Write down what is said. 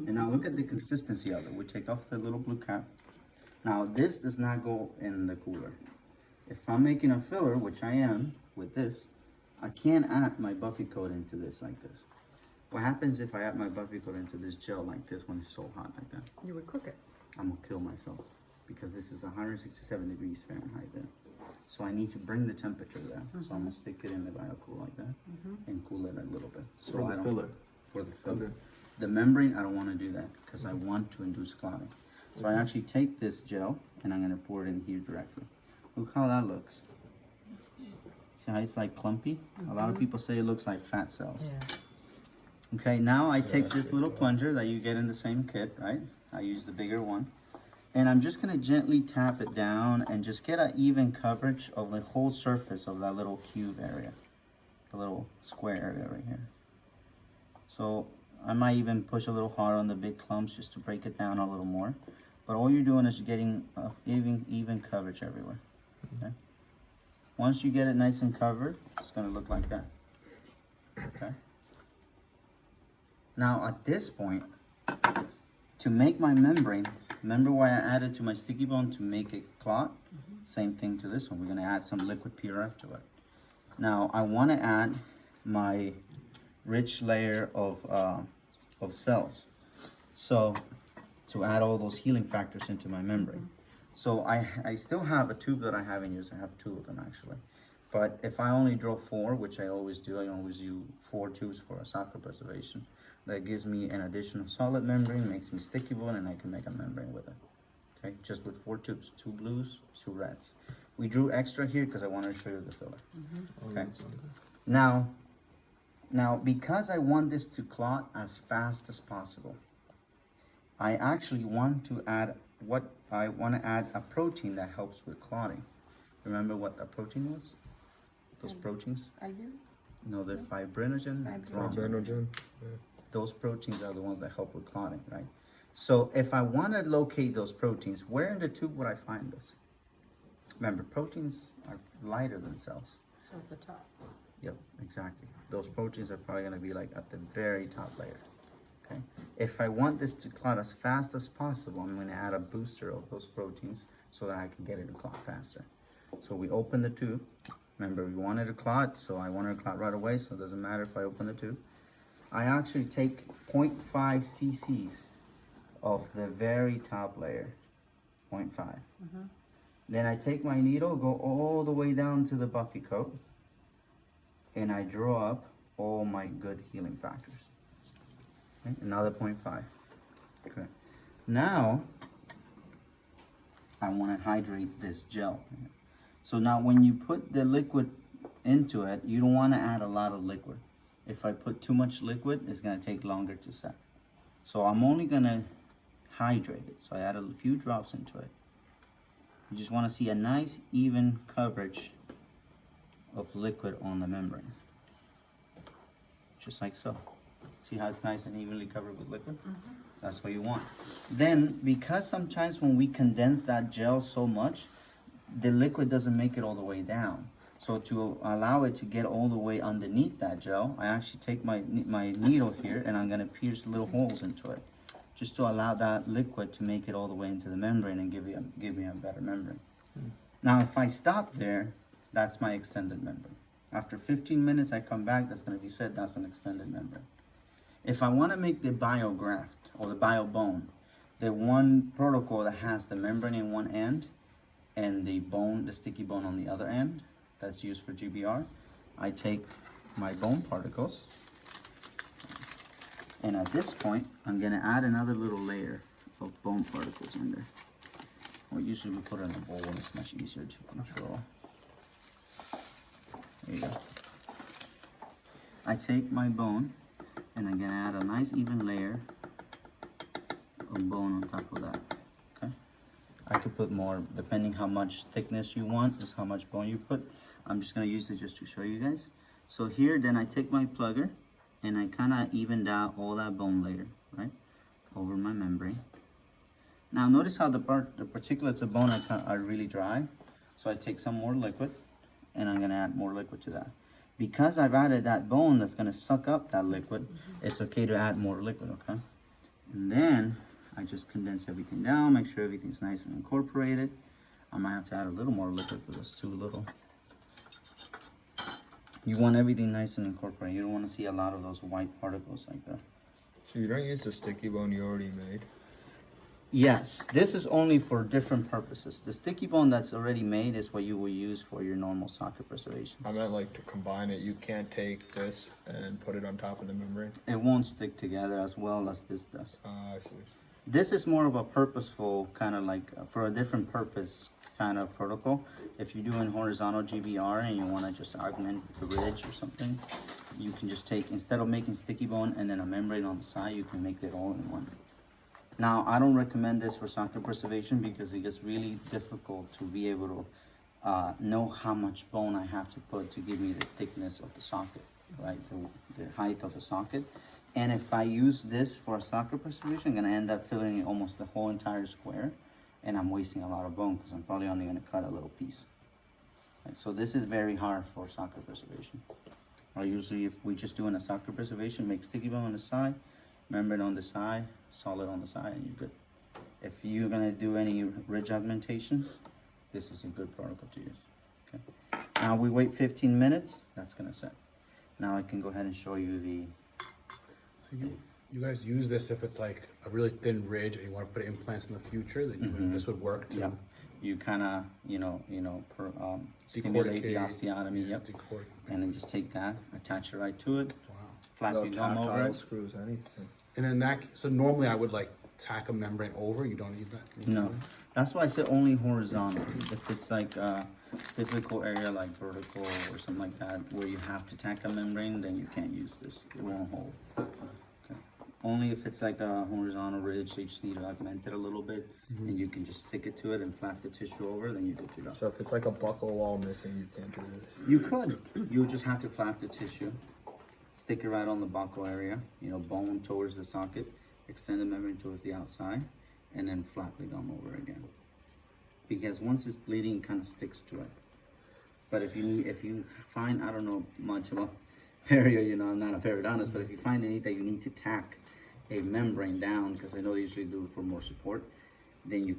And now look at the consistency of it. We take off the little blue cap. Now this does not go in the cooler. If I'm making a filler, which I am with this, I can't add my buffy coat into this like this. What happens if I add my buffy coat into this gel like this when it's so hot like that? You would cook it. I'm gonna kill myself because this is 167 degrees Fahrenheit there. So I need to bring the temperature there. So I'm gonna stick it in the biocool like that and cool it a little bit. So For the filler. For the filler. Okay. The membrane, I don't wanna do that because I want to induce clotting. So I actually take this gel and I'm gonna pour it in here directly. Look how that looks. See how it's like clumpy? A lot of people say it looks like fat cells. Yeah. Okay, now I take this little plunger that you get in the same kit, right? I use the bigger one. And I'm just gonna gently tap it down and just get an even coverage of the whole surface of that little cube area. The little square area right here. So I might even push a little harder on the big clumps just to break it down a little more. But all you're doing is getting even coverage everywhere. Okay? Once you get it nice and covered, it's gonna look like that. Okay? Now at this point, to make my membrane, remember why I added to my sticky bone to make it clot? Same thing to this one. We're gonna add some liquid PRF to it. Now I wanna add my rich layer of cells. So to add all those healing factors into my membrane. So I still have a tube that I haven't used. I have 2 of them actually. But if I only draw 4, which I always do, I always use 4 tubes for a soccer preservation. That gives me an additional solid membrane, makes me sticky bone, and I can make a membrane with it. Okay, just with 4 tubes, 2 blues, 2 reds. We drew extra here because I wanted to show you the filler. Okay. Now because I want this to clot as fast as possible, I actually want to add a protein that helps with clotting. Remember what the protein was? Those proteins? I do. No, they're fibrinogen and thrombin. Fibrinogen. Yeah. Those proteins are the ones that help with clotting, right? So if I want to locate those proteins, where in the tube would I find this? Remember, proteins are lighter than cells. So at the top. Yep, exactly. Those proteins are probably going to be like at the very top layer. Okay. If I want this to clot as fast as possible, I'm going to add a booster of those proteins so that I can get it to clot faster. So we open the tube. Remember, we wanted to clot, so I wanted to clot right away, so it doesn't matter if I open the tube. I actually take 0.5 cc's of the very top layer, 0.5. Then I take my needle, go all the way down to the buffy coat, and I draw up all my good healing factors. Okay, another 0.5. Okay. Now, I want to hydrate this gel. So now when you put the liquid into it, you don't want to add a lot of liquid. If I put too much liquid, it's going to take longer to set. So I'm only going to hydrate it. So I add a few drops into it. You just want to see a nice even coverage of liquid on the membrane. Just like so. See how it's nice and evenly covered with liquid? That's what you want. Then, because sometimes when we condense that gel so much, the liquid doesn't make it all the way down. So to allow it to get all the way underneath that gel, I actually take my needle here and I'm going to pierce little holes into it, just to allow that liquid to make it all the way into the membrane and give me a better membrane. Now, if I stop there, that's my extended membrane. After 15 minutes, I come back, that's going to be said, that's an extended membrane. If I want to make the biograft or the biobone, the one protocol that has the membrane in one end and the bone, the sticky bone on the other end, that's used for GBR, I take my bone particles, and at this point, I'm going to add another little layer of bone particles in there. Well, usually we put it in a bowl and it's much easier to control. There you go. I take my bone and I'm going to add a nice even layer of bone on top of that. Okay. I could put more, depending how much thickness you want, is how much bone you put. I'm just going to use it just to show you guys. So here, then I take my plugger and I kind of evened out all that bone layer, right, over my membrane. Now notice how the particulates of bone are really dry. So I take some more liquid and I'm going to add more liquid to that. Because I've added that bone that's going to suck up that liquid, it's okay to add more liquid, okay? And then I just condense everything down, make sure everything's nice and incorporated. I might have to add a little more liquid because it's too little. You want everything nice and incorporated. You don't want to see a lot of those white particles like that. So you don't use the sticky bone you already made? Yes, this is only for different purposes. The sticky bone that's already made is what you will use for your normal socket preservation. I meant like to combine it. You can't take this and put it on top of the membrane? It won't stick together as well as this does. I see. This is more of a purposeful kind of like for a different purpose kind of protocol. If you're doing horizontal GBR and you want to just augment the ridge or something, you can just take, instead of making sticky bone and then a membrane on the side, you can make it all in one. Now, I don't recommend this for socket preservation because it gets really difficult to be able to know how much bone I have to put to give me the thickness of the socket, right? The height of the socket. And if I use this for a socket preservation, I'm gonna end up filling almost the whole entire square, and I'm wasting a lot of bone because I'm probably only gonna cut a little piece. Right, so this is very hard for socket preservation. Or usually if we just doing a socket preservation, make sticky bone on the side, membrane on the side, solid on the side, and you're good. If you're gonna do any ridge augmentation, this is a good protocol to use. Okay. Now we wait 15 minutes, that's gonna set. Now I can go ahead and show you the. So you guys use this if it's like a really thin ridge and you want to put implants in the future, that this would work to. Yep. You kind of, stimulate the osteotomy, yep. And then just take that, attach it right to it, Wow. flap No your gum over tactile it. screws, anything. And then so normally I would like tack a membrane over, you don't need that? No, that's why I said only horizontal. If it's like a difficult area like vertical or something like that, where you have to tack a membrane, then you can't use this. It won't hold. Okay. Only if it's like a horizontal ridge, so you just need to augment it a little bit, and you can just stick it to it and flap the tissue over, then you're good to go. So if it's like a buckle wall missing, you can't do this? You could. You would just have to flap the tissue, stick it right on the buccal area, bone towards the socket, extend the membrane towards the outside, and then flap the gum over again. Because once it's bleeding, it kind of sticks to it. But if you find, I don't know much about perio, I'm not a periodontist, but if you find any that you need to tack a membrane down, because I know they usually do it for more support, then you